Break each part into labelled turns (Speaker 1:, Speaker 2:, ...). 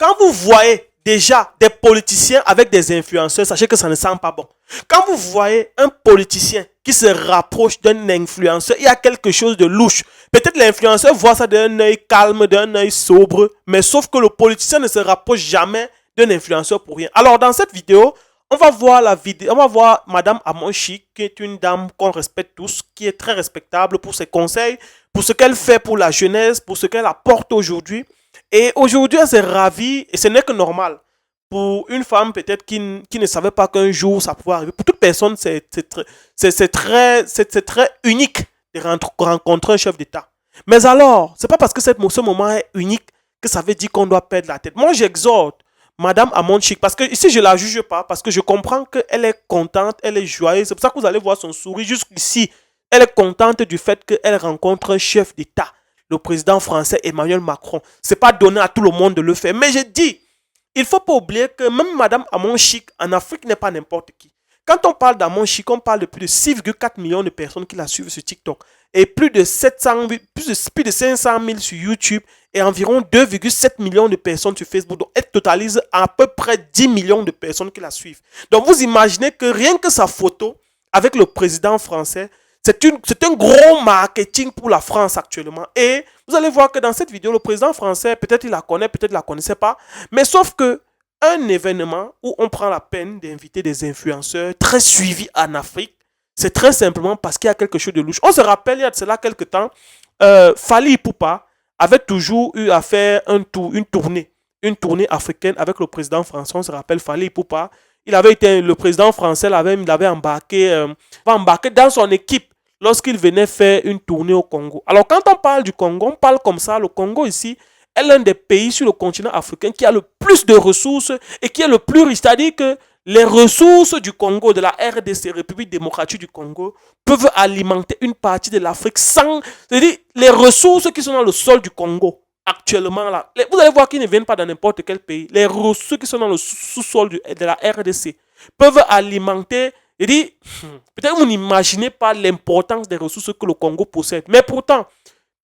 Speaker 1: Quand vous voyez déjà des politiciens avec des influenceurs, sachez que ça ne sent pas bon. Quand vous voyez un politicien qui se rapproche d'un influenceur, il y a quelque chose de louche. Peut-être l'influenceur voit ça d'un œil calme, d'un œil sobre, mais sauf que le politicien ne se rapproche jamais d'un influenceur pour rien. Alors dans cette vidéo, on va voir Madame Amon Chik, qui est une dame qu'on respecte tous, qui est très respectable pour ses conseils, pour ce qu'elle fait pour la jeunesse, pour ce qu'elle apporte aujourd'hui. Et aujourd'hui, elle s'est ravie, et ce n'est que normal. Pour une femme peut-être qui ne savait pas qu'un jour ça pouvait arriver. Pour toute personne, c'est très unique de rencontrer un chef d'État. Mais alors, c'est pas parce que ce moment est unique que ça veut dire qu'on doit perdre la tête. Moi, j'exhorte Madame Amon Chik, parce que ici, je ne la juge pas, parce que je comprends qu'elle est contente, elle est joyeuse. C'est pour ça que vous allez voir son sourire jusqu'ici. Elle est contente du fait qu'elle rencontre un chef d'État, le président français Emmanuel Macron. Ce n'est pas donné à tout le monde de le faire. Mais je dis, il ne faut pas oublier que même Madame Amon Chik, en Afrique, n'est pas n'importe qui. Quand on parle d'Amon Chik, on parle de plus de 6,4 millions de personnes qui la suivent sur TikTok. Et plus de 500 000 sur YouTube et environ 2,7 millions de personnes sur Facebook. Donc, elle totalise à peu près 10 millions de personnes qui la suivent. Donc, vous imaginez que rien que sa photo avec le président français, c'est un gros marketing pour la France actuellement. Et vous allez voir que dans cette vidéo, le président français, peut-être il la connaît, peut-être il ne la connaissait pas. Mais sauf que un événement où on prend la peine d'inviter des influenceurs très suivis en Afrique, c'est très simplement parce qu'il y a quelque chose de louche. On se rappelle, il y a de cela quelques temps, Fally Ipupa avait toujours eu à faire une tournée africaine avec le président français. On se rappelle Fally Ipupa. Le président français l'avait embarqué dans son équipe lorsqu'il venait faire une tournée au Congo. Alors quand on parle du Congo, on parle comme ça. Le Congo ici est l'un des pays sur le continent africain qui a le plus de ressources et qui est le plus riche. C'est-à-dire que les ressources du Congo, de la RDC, République démocratique du Congo, peuvent alimenter une partie de l'Afrique sans... C'est-à-dire les ressources qui sont dans le sol du Congo actuellement là. Vous allez voir qu'ils ne viennent pas dans n'importe quel pays. Les ressources qui sont dans le sous-sol de la RDC peuvent alimenter... Peut-être vous n'imaginez pas l'importance des ressources que le Congo possède. Mais pourtant,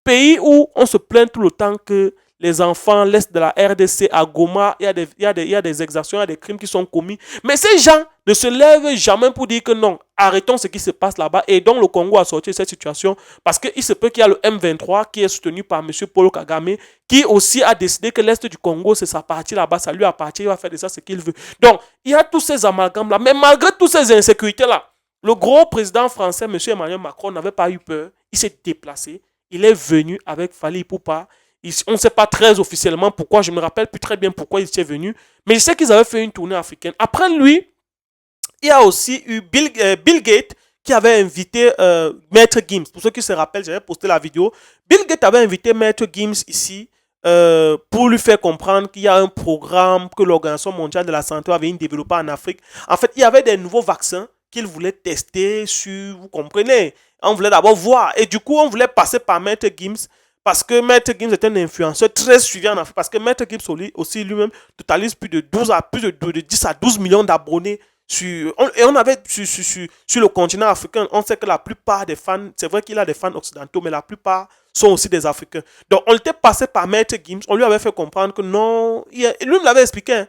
Speaker 1: pays où on se plaint tout le temps que les enfants l'est de la RDC à Goma, il y a des exactions, il y a des crimes qui sont commis. Mais ces gens ne se lèvent jamais pour dire que non, arrêtons ce qui se passe là-bas. Et donc le Congo a sorti cette situation parce qu'il se peut qu'il y a le M23 qui est soutenu par M. Paul Kagame, qui aussi a décidé que l'est du Congo, c'est sa partie là-bas, ça lui appartient, il va faire de ça ce qu'il veut. Donc, il y a tous ces amalgames-là. Mais malgré toutes ces insécurités-là, le gros président français, M. Emmanuel Macron, n'avait pas eu peur. Il s'est déplacé. Il est venu avec Fally Ipupa. On ne sait pas très officiellement pourquoi, je ne me rappelle plus très bien pourquoi il était venu, mais je sais qu'ils avaient fait une tournée africaine. Après lui, il y a aussi eu Bill Gates qui avait invité Maître Gims. Pour ceux qui se rappellent, j'avais posté la vidéo. Bill Gates avait invité Maître Gims ici pour lui faire comprendre qu'il y a un programme que l'Organisation mondiale de la santé avait développé en Afrique. En fait, il y avait des nouveaux vaccins qu'il voulait tester sur, vous comprenez, on voulait d'abord voir. Et du coup, on voulait passer par Maître Gims. Parce que Maître Gims est un influenceur très suivi en Afrique. Parce que Maître Gims aussi lui-même totalise plus de 10 à 12 millions d'abonnés. On avait sur le continent africain, on sait que la plupart des fans, c'est vrai qu'il a des fans occidentaux, mais la plupart sont aussi des Africains. Donc on était passé par Maître Gims, on lui avait fait comprendre que non, lui me l'avait expliqué, hein.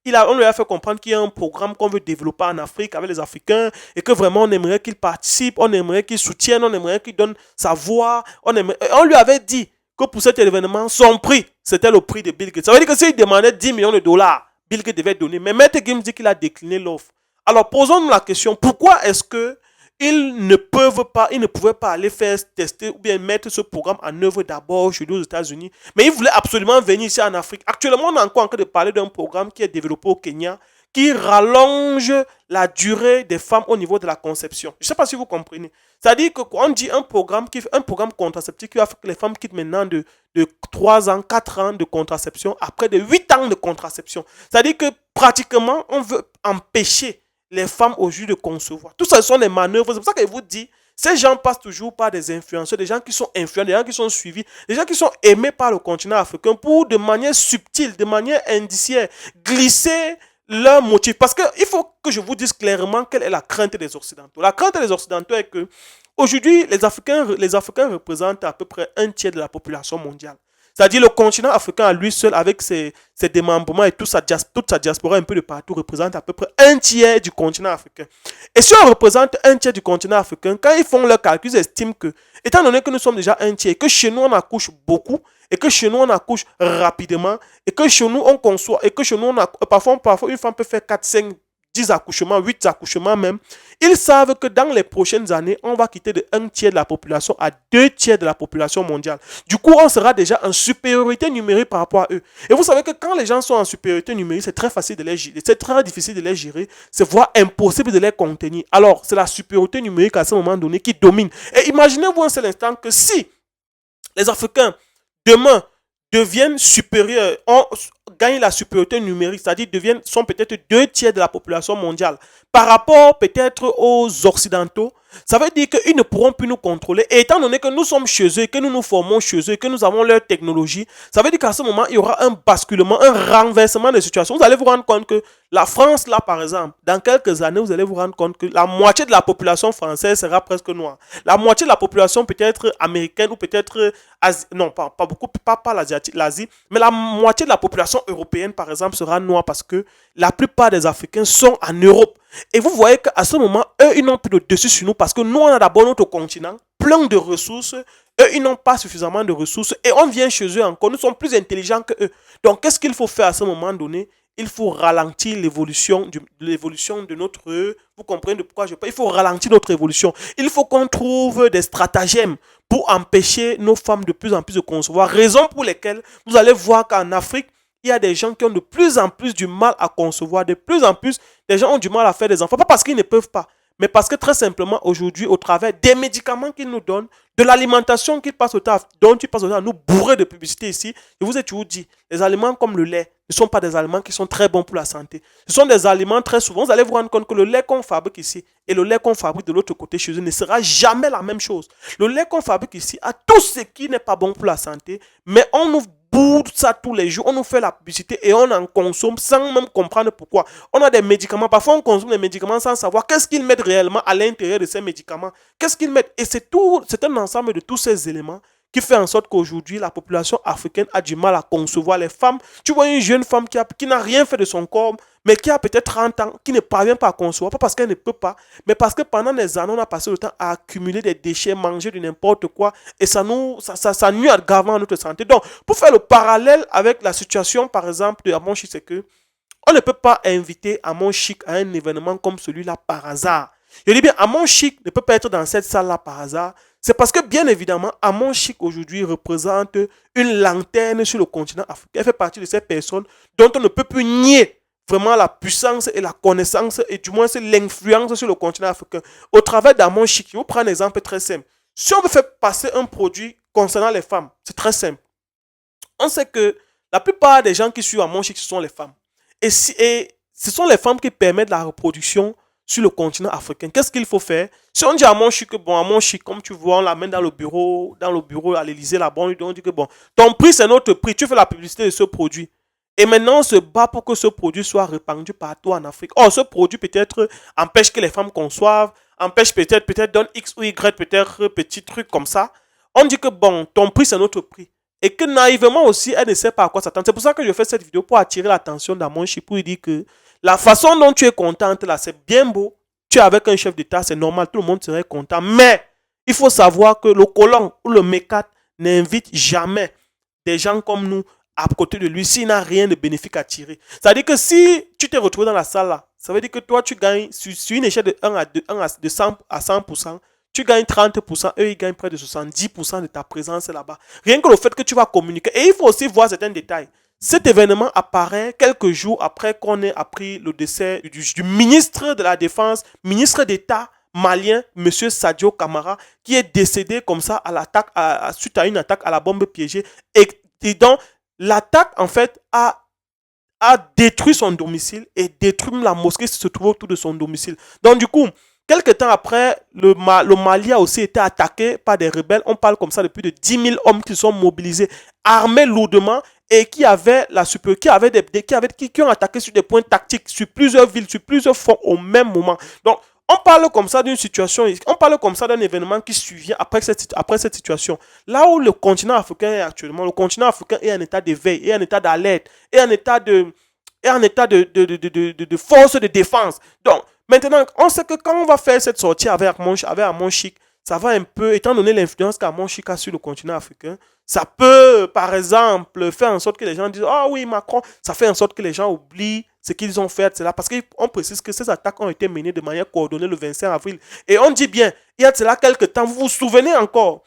Speaker 1: On lui a fait comprendre qu'il y a un programme qu'on veut développer en Afrique avec les Africains et que vraiment on aimerait qu'il participe, on aimerait qu'il soutienne, on aimerait qu'il donne sa voix. On lui avait dit que pour cet événement, son prix, c'était le prix de Bill Gates. Ça veut dire que s'il demandait 10 millions de dollars, Bill Gates devait donner. Mais Maître Gims dit qu'il a décliné l'offre. Alors posons-nous la question, pourquoi est-ce que ils ne pouvaient pas aller faire tester ou bien mettre ce programme en œuvre d'abord chez nous aux États-Unis. Mais ils voulaient absolument venir ici en Afrique. Actuellement, on est encore en train de parler d'un programme qui est développé au Kenya, qui rallonge la durée des femmes au niveau de la conception. Je ne sais pas si vous comprenez. C'est-à-dire que quand on dit un programme contraceptif qui va faire que les femmes quittent maintenant de 3 ans, 4 ans de contraception, après de 8 ans de contraception. C'est-à-dire que pratiquement, on veut empêcher les femmes au jus de concevoir. Tout ça, ce sont des manœuvres. C'est pour ça que je vous dis, ces gens passent toujours par des influenceurs, des gens qui sont influents, des gens qui sont suivis, des gens qui sont aimés par le continent africain pour, de manière subtile, de manière indiciaire, glisser leurs motifs. Parce qu'il faut que je vous dise clairement quelle est la crainte des Occidentaux. La crainte des Occidentaux est que, aujourd'hui, les Africains représentent à peu près un tiers de la population mondiale. C'est-à-dire le continent africain à lui seul, avec ses démembrements et toute sa diaspora un peu de partout, représente à peu près un tiers du continent africain. Et si on représente un tiers du continent africain, quand ils font leur calcul, ils estiment que, étant donné que nous sommes déjà un tiers, que chez nous on accouche beaucoup, et que chez nous on accouche rapidement, et que chez nous on conçoit, et que chez nous parfois une femme peut faire 4, 5, 10 accouchements, 8 accouchements même, ils savent que dans les prochaines années, on va quitter de 1 tiers de la population à 2 tiers de la population mondiale. Du coup, on sera déjà en supériorité numérique par rapport à eux. Et vous savez que quand les gens sont en supériorité numérique, c'est très facile de les gérer, c'est très difficile de les gérer, c'est voire impossible de les contenir. Alors, c'est la supériorité numérique à ce moment donné qui domine. Et imaginez-vous un seul instant que si les Africains, demain, deviennent supérieurs, gagnent la supériorité numérique, c'est-à-dire sont peut-être 2 tiers de la population mondiale par rapport peut-être aux Occidentaux, ça veut dire qu'ils ne pourront plus nous contrôler. Et étant donné que nous sommes chez eux, que nous nous formons chez eux, que nous avons leur technologie, ça veut dire qu'à ce moment, il y aura un basculement, un renversement de situation. Vous allez vous rendre compte que la France, là, par exemple, dans quelques années, vous allez vous rendre compte que la moitié de la population française sera presque noire. La moitié de la population peut-être américaine ou peut-être non, pas beaucoup, pas l'Asie, mais la moitié de la population européenne, par exemple, sera noire parce que la plupart des Africains sont en Europe. Et vous voyez qu'à ce moment, eux, ils n'ont plus de dessus sur nous parce que nous, on a d'abord notre continent, plein de ressources. Eux, ils n'ont pas suffisamment de ressources et on vient chez eux encore. Nous sommes plus intelligents que eux. Donc, qu'est-ce qu'il faut faire à ce moment donné? Il faut ralentir l'évolution de notre... Vous comprenez de pourquoi je parle? Il faut ralentir notre évolution. Il faut qu'on trouve des stratagèmes pour empêcher nos femmes de plus en plus de concevoir. Raison pour lesquelles vous allez voir qu'en Afrique, il y a des gens qui ont de plus en plus du mal à concevoir. De plus en plus, des gens ont du mal à faire des enfants. Pas parce qu'ils ne peuvent pas, mais parce que très simplement, aujourd'hui, au travers des médicaments qu'ils nous donnent, de l'alimentation qu'ils passent au temps, dont ils passent au temps à nous bourrer de publicité ici, je vous ai toujours dit, les aliments comme le lait ne sont pas des aliments qui sont très bons pour la santé. Ce sont des aliments très souvent, vous allez vous rendre compte que le lait qu'on fabrique ici et le lait qu'on fabrique de l'autre côté chez eux ne sera jamais la même chose. Le lait qu'on fabrique ici a tout ce qui n'est pas bon pour la santé, mais on nous bourre ça tous les jours, on nous fait la publicité et on en consomme sans même comprendre pourquoi. On a des médicaments, parfois on consomme des médicaments sans savoir qu'est-ce qu'ils mettent réellement à l'intérieur de ces médicaments. Qu'est-ce qu'ils mettent? Et c'est un ensemble de tous ces éléments qui fait en sorte qu'aujourd'hui, la population africaine a du mal à concevoir les femmes. Tu vois une jeune femme qui n'a rien fait de son corps, mais qui a peut-être 30 ans, qui ne parvient pas à concevoir, pas parce qu'elle ne peut pas, mais parce que pendant des années, on a passé le temps à accumuler des déchets, manger de n'importe quoi, et ça nuit gravement à notre santé. Donc, pour faire le parallèle avec la situation, par exemple, de Amon Chic, c'est que on ne peut pas inviter Amon Chic à un événement comme celui-là par hasard. Je dis bien, Amon Chic ne peut pas être dans cette salle-là par hasard. C'est parce que, bien évidemment, Amon Chic aujourd'hui représente une lanterne sur le continent africain. Elle fait partie de ces personnes dont on ne peut plus nier vraiment la puissance et la connaissance et du moins c'est l'influence sur le continent africain. Au travers d'Amon Chic, je vous prends un exemple très simple. Si on veut faire passer un produit concernant les femmes, c'est très simple. On sait que la plupart des gens qui suivent Amon Chic, ce sont les femmes. Et ce sont les femmes qui permettent la reproduction sur le continent africain. Qu'est-ce qu'il faut faire? Si on dit à Amon Chic que bon, Amon Chic, comme tu vois, on l'amène dans le bureau à l'Élysée, là-bas, on dit que bon, ton prix c'est notre prix, tu fais la publicité de ce produit. Et maintenant, on se bat pour que ce produit soit répandu partout en Afrique. Or, ce produit peut-être empêche que les femmes conçoivent, empêche peut-être donne X ou Y, peut-être petit truc comme ça. On dit que bon, ton prix c'est notre prix. Et que naïvement aussi, elle ne sait pas à quoi s'attendre. C'est pour ça que je fais cette vidéo pour attirer l'attention d'Amon Chic, pour lui dire que la façon dont tu es contente là, c'est bien beau. Tu es avec un chef d'État, c'est normal, tout le monde serait content. Mais il faut savoir que le colon ou le mécat n'invite jamais des gens comme nous à côté de lui s'il n'a rien de bénéfique à tirer. C'est-à-dire que si tu t'es retrouvé dans la salle là, ça veut dire que toi tu gagnes sur une échelle de 1 à 2, de 100 à 100%, tu gagnes 30%, eux ils gagnent près de 70% de ta présence là-bas. Rien que le fait que tu vas communiquer. Et il faut aussi voir certains détails. Cet événement apparaît quelques jours après qu'on ait appris le décès du ministre de la Défense, ministre d'État malien, M. Sadio Kamara, qui est décédé comme ça à l'attaque, suite à une attaque à la bombe piégée. Et donc, l'attaque, en fait, a détruit son domicile et détruit la mosquée qui se trouve autour de son domicile. Donc, du coup, quelques temps après, le Mali a aussi été attaqué par des rebelles. On parle comme ça de plus de 10 000 hommes qui sont mobilisés, armés lourdement et qui ont attaqué sur des points tactiques, sur plusieurs villes, sur plusieurs fronts au même moment. Donc, On parle comme ça d'une situation, on parle comme ça d'un événement qui survient après cette situation. Là où le continent africain est actuellement, le continent africain est en état d'éveil, est en état d'alerte, est en état de force de défense. Donc, maintenant, on sait que quand on va faire cette sortie avec Amon Chic, ça va un peu, étant donné l'influence qu'Amon Chic a sur le continent africain, ça peut, par exemple, faire en sorte que les gens disent « Ah oui, Macron », ça fait en sorte que les gens oublient ce qu'ils ont fait, c'est là, parce qu'on précise que ces attaques ont été menées de manière coordonnée le 25 avril. Et on dit bien, il y a de cela quelques temps, vous vous souvenez encore,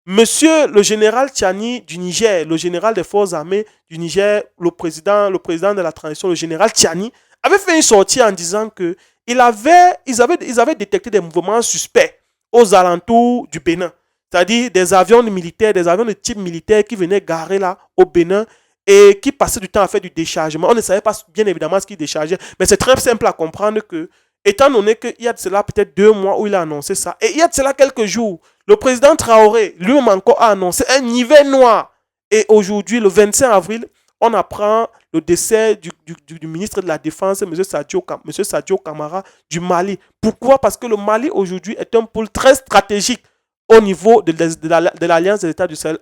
Speaker 1: Monsieur le général Tchani du Niger, le général des forces armées du Niger, le président de la transition, le général Tchani, avait fait une sortie en disant que ils avaient détecté des mouvements suspects aux alentours du Bénin. C'est-à-dire des avions militaires, des avions de type militaire qui venaient garer là au Bénin et qui passaient du temps à faire du déchargement. On ne savait pas bien évidemment ce qu'ils déchargeaient, mais c'est très simple à comprendre que, étant donné qu'il y a de cela peut-être 2 mois où il a annoncé ça, et il y a de cela quelques jours, le président Traoré, lui-même encore, a annoncé un hiver noir. Et aujourd'hui, le 25 avril, on apprend le décès du ministre de la Défense, M. Sadio Kamara, du Mali. Pourquoi? Parce que le Mali, aujourd'hui, est un pôle très stratégique au niveau de l'Alliance des États du Sahel.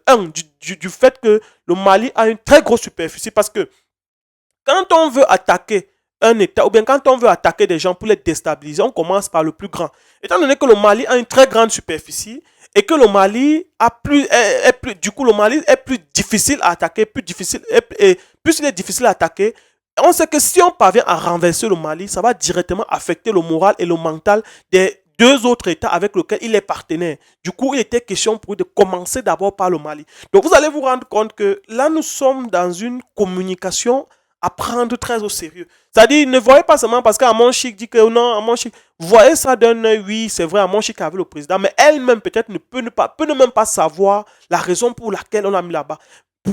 Speaker 1: Du fait que le Mali a une très grosse superficie. Parce que quand on veut attaquer un État, ou bien quand on veut attaquer des gens pour les déstabiliser, on commence par le plus grand. Étant donné que le Mali a une très grande superficie, et que le Mali le Mali est plus difficile à attaquer, plus il est difficile à attaquer, on sait que si on parvient à renverser le Mali, ça va directement affecter le moral et le mental des 2 autres États avec lesquels il est partenaire. Du coup, il était question pour eux de commencer d'abord par le Mali. Donc, vous allez vous rendre compte que là, nous sommes dans une communication à prendre très au sérieux. C'est-à-dire, ne voyez pas seulement parce qu'Amon Chic dit que non, Amon Chic, voyez ça d'un œil, oui, c'est vrai, Amon Chic avait le président, mais elle-même peut-être peut ne même pas savoir la raison pour laquelle on l'a mis là-bas,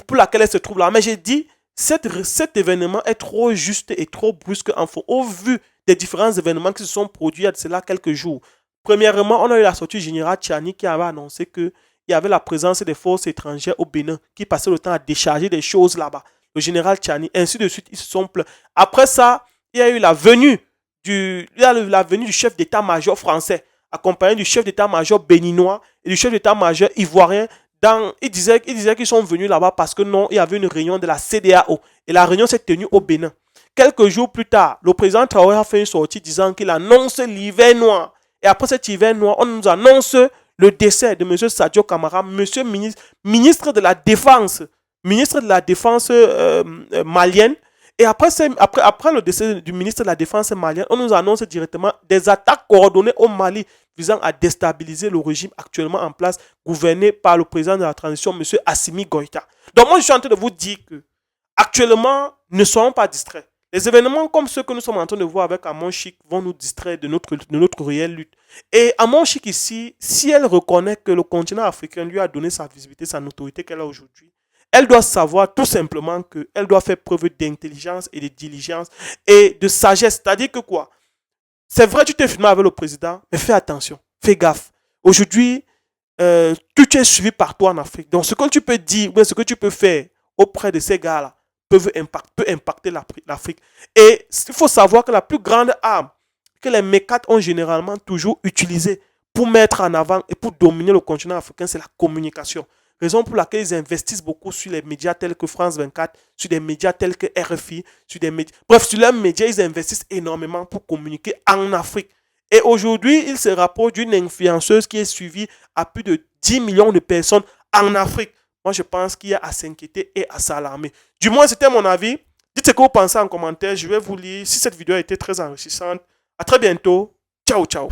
Speaker 1: pour laquelle elle se trouve là. Mais j'ai dit, cet événement est trop juste et trop brusque au vu des différents événements qui se sont produits il y a de cela quelques jours. Premièrement, on a eu la sortie générale Tchani qui avait annoncé qu'il y avait la présence des forces étrangères au Bénin qui passaient le temps à décharger des choses là-bas. Le général Tchani, ainsi de suite, ils se sont plaints. Après ça, il y a eu la venue du chef d'état-major français, accompagné du chef d'état-major béninois et du chef d'état-major ivoirien. Il disait qu'ils sont venus là-bas parce que non, il y avait une réunion de la CEDEAO. Et la réunion s'est tenue au Bénin. Quelques jours plus tard, le président Traoré a fait une sortie disant qu'il annonce l'hiver noir. Et après cet hiver noir, on nous annonce le décès de M. Sadio Kamara, monsieur ministre de la Défense. Ministre de la Défense malienne. Et après le décès du ministre de la Défense malienne, on nous annonce directement des attaques coordonnées au Mali visant à déstabiliser le régime actuellement en place, gouverné par le président de la transition, M. Assimi Goïta. Donc moi, je suis en train de vous dire que actuellement, ne soyons pas distraits. Les événements comme ceux que nous sommes en train de voir avec Amon Chic vont nous distraire de notre réelle lutte. Et Amon Chic ici, si elle reconnaît que le continent africain lui a donné sa visibilité, sa notoriété qu'elle a aujourd'hui, elle doit savoir tout simplement qu'elle doit faire preuve d'intelligence et de diligence et de sagesse. C'est-à-dire que quoi? C'est vrai, tu t'es filmé avec le président, mais fais attention, fais gaffe. Aujourd'hui, tu es suivi partout en Afrique. Donc, ce que tu peux dire, ce que tu peux faire auprès de ces gars-là peut impacter l'Afrique. Et il faut savoir que la plus grande arme que les mécats ont généralement toujours utilisée pour mettre en avant et pour dominer le continent africain, c'est la communication. Raison pour laquelle ils investissent beaucoup sur les médias tels que France 24, sur des médias tels que RFI, bref, sur leurs médias, ils investissent énormément pour communiquer en Afrique. Et aujourd'hui, ils se rapprochent d'une influenceuse qui est suivie à plus de 10 millions de personnes en Afrique. Moi, je pense qu'il y a à s'inquiéter et à s'alarmer. Du moins, c'était mon avis. Dites ce que vous pensez en commentaire. Je vais vous lire. Si cette vidéo a été très enrichissante, à très bientôt. Ciao, ciao.